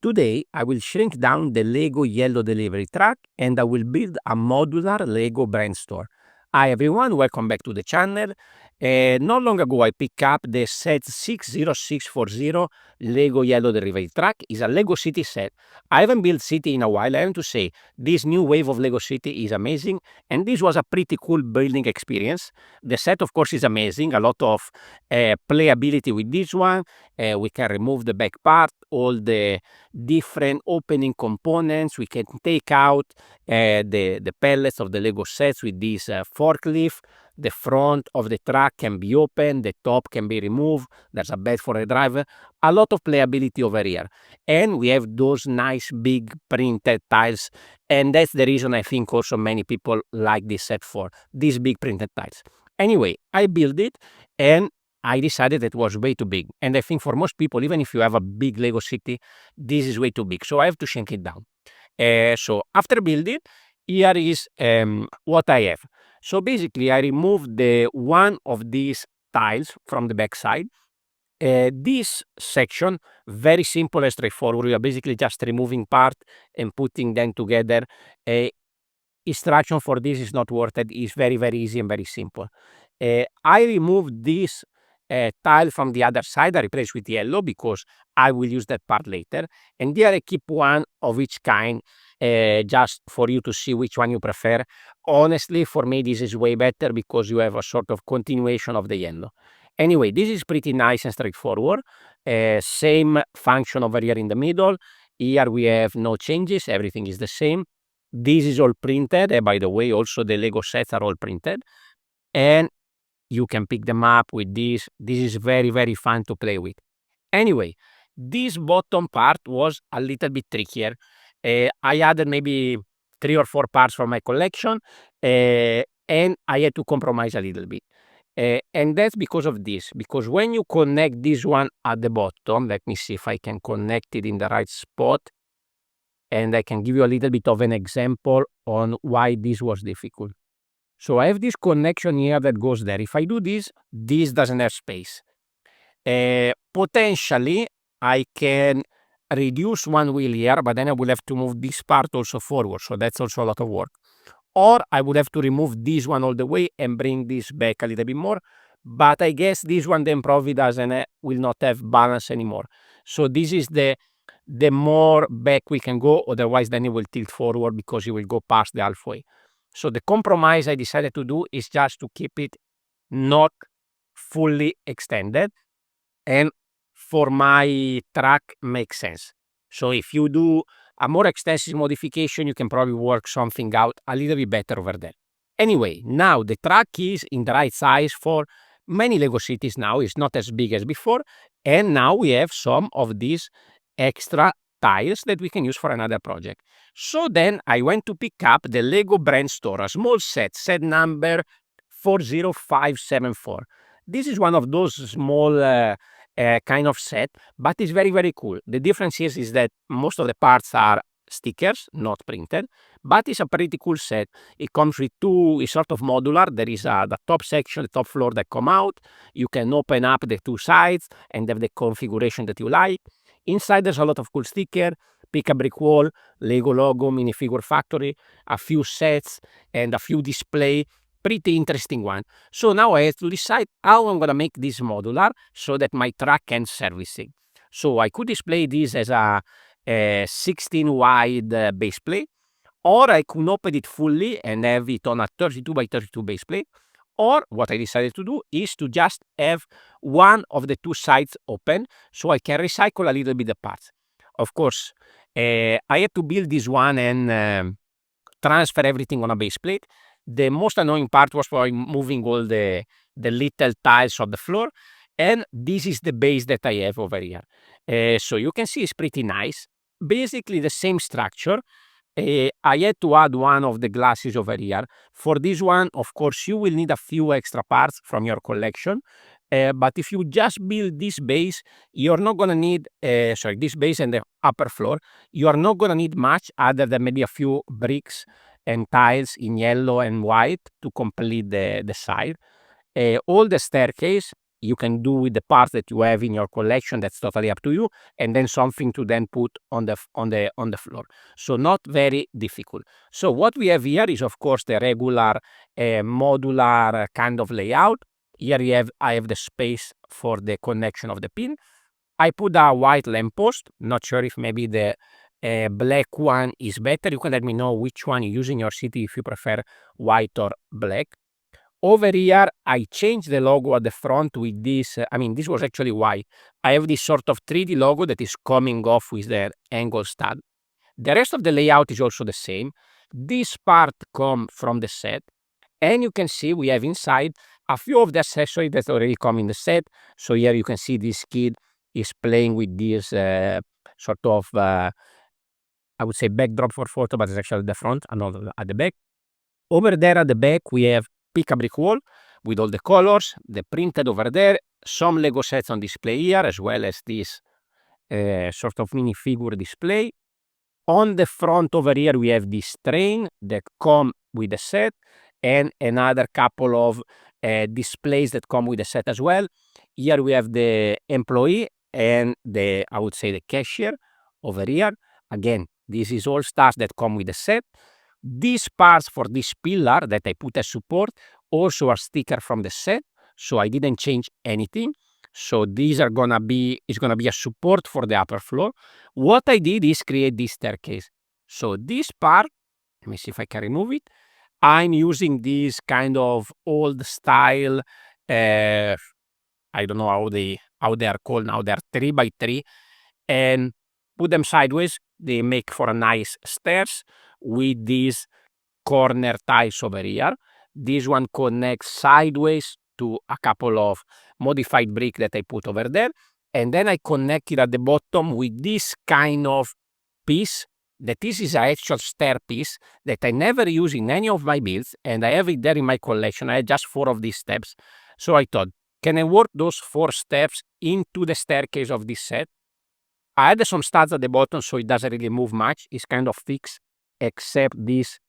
Today, I will shrink down the Lego yellow delivery truck and I will build a modular Lego brand store. Hi everyone, welcome back to the channel. Not long ago, I picked up the set 60640 Lego yellow delivery truck. It's a Lego City set. I haven't built City in a while. I have to say, this new wave of Lego City is amazing, and this was a pretty cool building experience. The set, of course, is amazing. A lot of playability with this one. We can remove the back part, all the different opening components. We can take out the pellets of the Lego sets with this forklift. The front of the truck can be open, the top can be removed, there's a bed for the driver. A lot of playability over here. And we have those nice big printed tiles, and that's the reason I think also many people like this set for these big printed tiles. Anyway, I built it and I decided it was way too big. And I think for most people, even if you have a big Lego City, this is way too big. So I have to shrink it down. So after building, here is what I have. So basically, I removed the one of these tiles from the back side. This section, very simple and straightforward. We are basically just removing part and putting them together. Instruction for this is not worth it. It's very, very easy and very simple. I removed this tile from the other side. I replaced with yellow because I will use that part later. And here I keep one of each kind just for you to see which one you prefer. Honestly, for me, this is way better because you have a sort of continuation of the yellow. Anyway, this is pretty nice and straightforward. Same function over here in the middle. Here we have no changes. Everything is the same. This is all printed. And by the way, also the Lego sets are all printed. And you can pick them up with this. This is very, very fun to play with. Anyway, this bottom part was a little bit trickier. I added maybe 3 or 4 parts from my collection, and I had to compromise a little bit. And that's because of this. Because when you connect this one at the bottom, let me see if I can connect it in the right spot. And I can give you a little bit of an example on why this was difficult. So I have this connection here that goes there. If I do this, this doesn't have space. Potentially, I can reduce one wheel here, but then I will have to move this part also forward. So that's also a lot of work. Or I would have to remove this one all the way and bring this back a little bit more. But I guess this one then probably will not have balance anymore. So this is the more back we can go, otherwise then it will tilt forward because it will go past the halfway. So the compromise I decided to do is just to keep it not fully extended, and for my truck makes sense. So if you do a more extensive modification, you can probably work something out a little bit better over there. Anyway, now the truck is in the right size for many Lego cities now. It's not as big as before. And now we have some of these extra tiles that we can use for another project. So then I went to pick up the Lego brand store, a small set number 40574. This is one of those small kind of set, but it's very, very cool. The difference is that most of the parts are stickers, not printed, but it's a pretty cool set. It comes with two, it's sort of modular. There is the top section, the top floor that come out. You can open up the two sides and have the configuration that you like. Inside there's a lot of cool sticker, pick a brick wall, Lego logo, minifigure factory, a few sets, and a few display. Pretty interesting one. So now I have to decide how I'm gonna make this modular so that my truck can service it. So I could display this as a 16 wide base plate, or I could open it fully and have it on a 32 by 32 base plate. Or what I decided to do is to just have one of the two sides open so I can recycle a little bit the parts. Of course, I had to build this one and transfer everything on a base plate. The most annoying part was for moving all the little tiles of the floor. And this is the base that I have over here. So you can see it's pretty nice. Basically the same structure. I had to add one of the glasses over here. For this one, of course, you will need a few extra parts from your collection. But if you just build this base, you're not going to need, this base and the upper floor, you are not going to need much other than maybe a few bricks and tiles in yellow and white to complete the side. All the staircase you can do with the parts that you have in your collection. That's totally up to you. And then something to then put on the floor. So not very difficult. So what we have here is, of course, the regular modular kind of layout. Here I have the space for the connection of the pin. I put a white lamppost. Not sure if maybe the black one is better. You can let me know which one you use in your city, if you prefer white or black. Over here, I changed the logo at the front with this. This was actually why. I have this sort of 3D logo that is coming off with the angle stud. The rest of the layout is also the same. This part come from the set. And you can see we have inside a few of the accessories that already come in the set. So here you can see this kid is playing with this sort of, I would say, backdrop for photo, but it's actually at the front and not at the back. Over there at the back, we have pick a brick wall with all the colors, the printed over there, some Lego sets on display here, as well as this sort of mini figure display. On the front over here, we have this train that come with the set and another couple of displays that come with the set as well. Here we have the employee and I would say the cashier over here. Again, this is all stars that come with the set. These parts for this pillar that I put as support also are sticker from the set, so I didn't change anything. So these are gonna be a support for the upper floor. What I did is create this staircase. So this part, let me see if I can remove it. I'm using this kind of old style, I don't know how they are called now. They're 3x3, and put them sideways. They make for a nice stairs with these corner tiles over here. This one connects sideways to a couple of modified brick that I put over there. And then I connect it at the bottom with this kind of piece. That this is an actual stair piece that I never use in any of my builds, and I have it there in my collection. I had just 4 of these steps. So I thought, can I work those 4 steps into the staircase of this set? I added some studs at the bottom so it doesn't really move much. It's kind of fixed, except this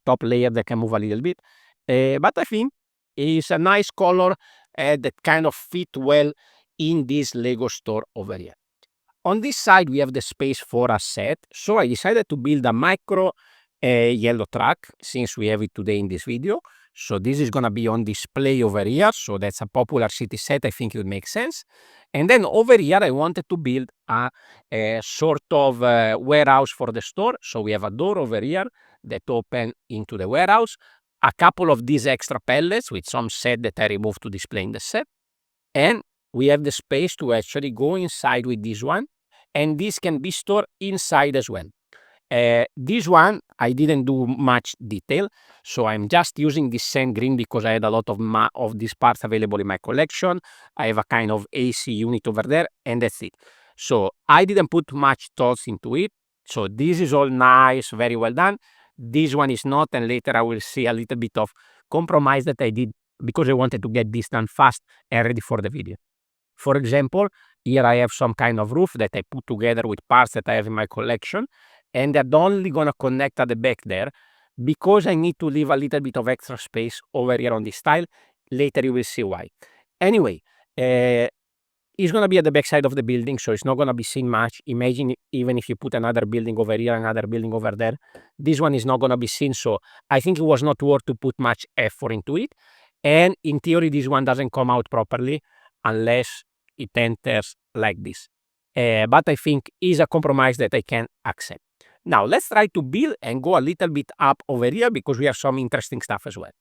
top layer that can move a little bit. But I think it's a nice color that kind of fit well in this Lego store over here. On this side, we have the space for a set. So I decided to build a micro yellow truck, since we have it today in this video. So this is going to be on display over here. So that's a popular city set. I think it would make sense. And then over here, I wanted to build a sort of warehouse for the store. So we have a door over here that open into the warehouse. A couple of these extra pallets with some set that I removed to display in the set. And we have the space to actually go inside with this one. And this can be stored inside as well. This one, I didn't do much detail, so I'm just using this sand green because I had a lot of these parts available in my collection. I have a kind of AC unit over there, and that's it. So I didn't put much thoughts into it. So this is all nice, very well done. This one is not, and later I will see a little bit of compromise that I did because I wanted to get this done fast and ready for the video. For example, here I have some kind of roof that I put together with parts that I have in my collection, and they're only going to connect at the back there because I need to leave a little bit of extra space over here on this tile. Later you will see why. Anyway, it's going to be at the back side of the building, so it's not going to be seen much. Imagine even if you put another building over here, another building over there, this one is not going to be seen, so I think it was not worth to put much effort into it. And in theory, this one doesn't come out properly unless it enters like this. But I think is a compromise that I can accept. Now, let's try to build and go a little bit up over here because we have some interesting stuff as well.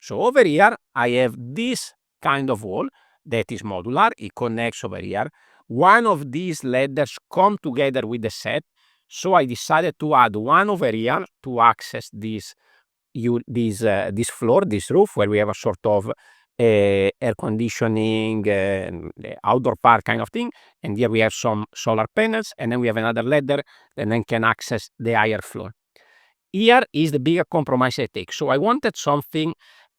So over here, I have this kind of wall that is modular. It connects over here. One of these ladders come together with the set. So I decided to add one over here to access this floor, this roof, where we have a sort of air conditioning, outdoor park kind of thing. And here we have some solar panels, and then we have another ladder that then can access the higher floor. Here is the bigger compromise I take. So I wanted something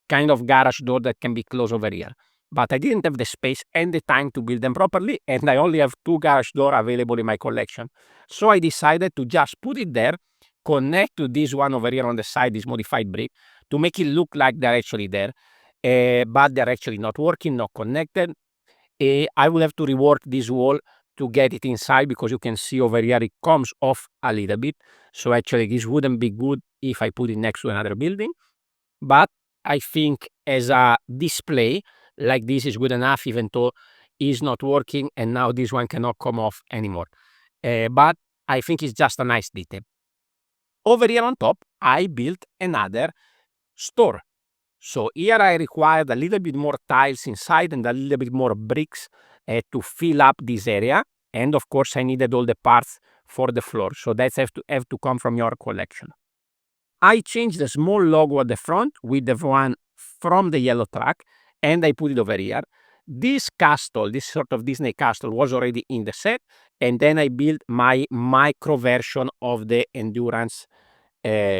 kind of garage door that can be closed over here, but I didn't have the space and the time to build them properly, and I only have 2 garage doors available in my collection. So I decided to just put it there, connect to this one over here on the side, this modified brick, to make it look like they're actually there. but they're actually not working, not connected. I will have to rework this wall to get it inside, because you can see over here it comes off a little bit. So actually this wouldn't be good if I put it next to another building. But I think as a display like this is good enough, even though it's not working and now this one cannot come off anymore. But I think it's just a nice detail. Over here on top, I built another store. So here I required a little bit more tiles inside and a little bit more bricks to fill up this area. And of course, I needed all the parts for the floor. So that's have to come from your collection. I changed the small logo at the front with the one from the yellow truck, and I put it over here. This castle, this sort of Disney castle, was already in the set, and then I built my micro version of the Endurance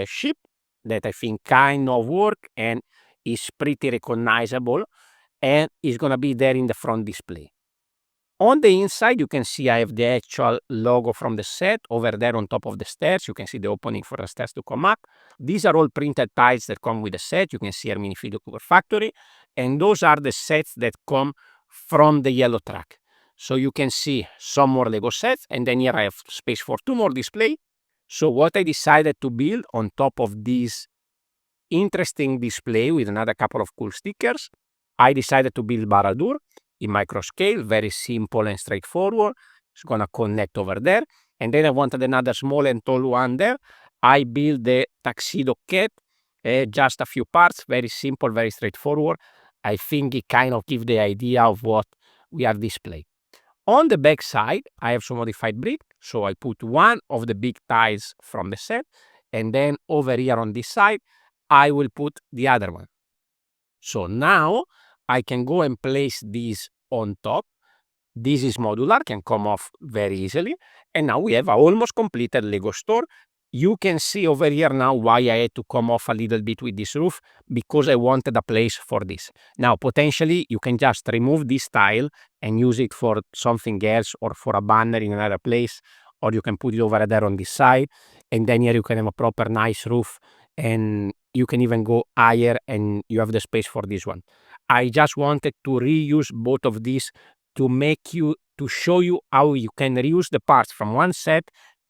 ship that I think kind of work and is pretty recognizable, and is gonna be there in the front display. On the inside, you can see I have the actual logo from the set over there on top of the stairs. You can see the opening for the stairs to come up. These are all printed tiles that come with the set. You can see Minifigure Cooper Factory. And those are the sets that come from the yellow truck. So you can see some more Lego sets. And then here I have space for 2 more display. So what I decided to build on top of this interesting display with another couple of cool stickers, I decided to build Barad-dûr in micro scale, very simple and straightforward. It's gonna connect over there. And then I wanted another small and tall one there. I built the Tuxedo Cat, just a few parts, very simple, very straightforward. I think it kind of gives the idea of what we are displaying. On the back side, I have some modified brick. So I put one of the big tiles from the set, and then over here on this side, I will put the other one. So now I can go and place this on top. This is modular, can come off very easily. And now we have a almost completed Lego store. You can see over here now why I had to come off a little bit with this roof, because I wanted a place for this. Now, potentially, you can just remove this tile and use it for something else, or for a banner in another place, or you can put it over there on this side. And then here you can have a proper nice roof, and you can even go higher and you have the space for this one. I just wanted to reuse both of these to show you how you can reuse the parts from one set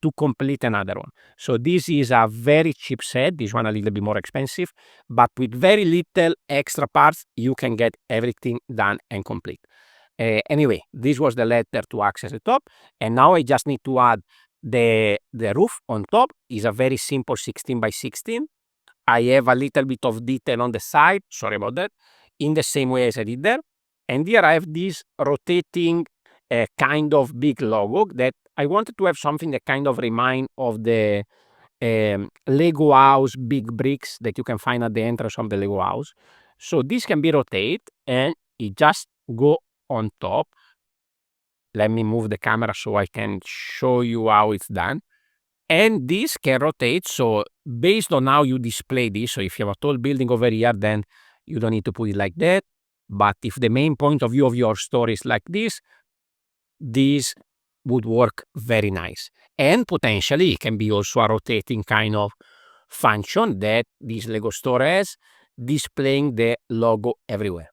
to complete another one. So this is a very cheap set, this one a little bit more expensive, but with very little extra parts, you can get everything done and complete. Anyway, this was the ladder to access the top, and now I just need to add the roof on top. Is a very simple 16 by 16. I have a little bit of detail on the side, sorry about that, in the same way as I did there. And here I have this rotating kind of big logo that I wanted to have something that kind of remind of the Lego house big bricks that you can find at the entrance of the Lego house. So this can be rotated and it just go on top. Let me move the camera so I can show you how it's done. And this can rotate, so based on how you display this, so if you have a tall building over here, then you don't need to put it like that. But if the main point of view of your store is like this would work very nice. And potentially it can be also a rotating kind of function that this Lego store has, displaying the logo everywhere.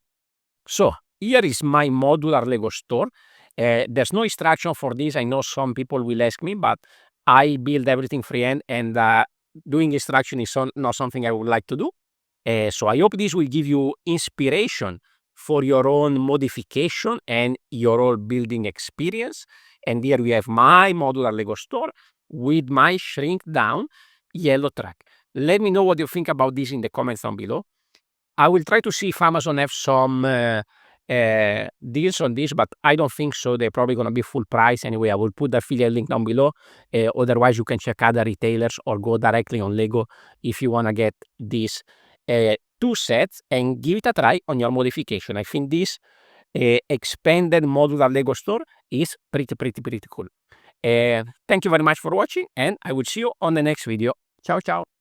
So here is my modular Lego store. There's no instruction for this. I know some people will ask me, but I build everything freehand, and doing instruction is not something I would like to do. So I hope this will give you inspiration for your own modification and your own building experience. And here we have my modular Lego store with my shrink down yellow truck. Let me know what you think about this in the comments down below. I will try to see if Amazon have some deals on this, but I don't think so. They're probably going to be full price anyway. I will put the affiliate link down below. Otherwise, you can check other retailers or go directly on Lego if you want to get these 2 sets and give it a try on your modification. I think this expanded modular Lego store is pretty cool. Thank you very much for watching, and I will see you on the next video. Ciao, ciao.